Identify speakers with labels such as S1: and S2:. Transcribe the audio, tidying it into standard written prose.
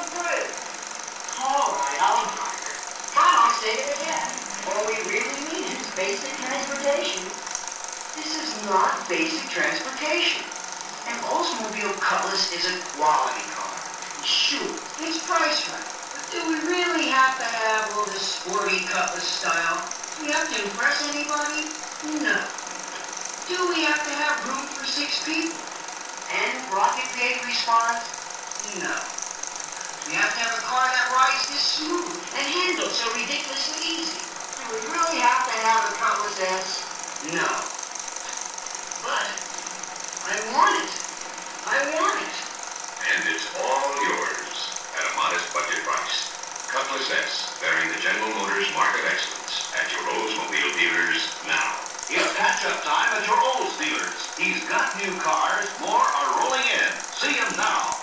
S1: good.
S2: All right, I'll drive it. But I'll say it again. All we really need is basic transportation.
S1: This is not basic transportation. An Oldsmobile Cutlass is a quality car. Sure, it's priced right. But do we really have to have all this sporty Cutlass style? Do we have to impress anybody? No. Do we have to have room for 6 people? And rocket pave response? No. We have to have a car that rides this smooth and handles so ridiculously easy. Do we really have to have a Cutlass S? No. But I want it. I want it.
S3: And it's all yours at a modest budget price. Cutlass S, bearing the General Motors mark of excellence at your Oldsmobile dealers now.
S4: It's catch-up time at your Olds dealers. He's got new cars, more are rolling in. See him now.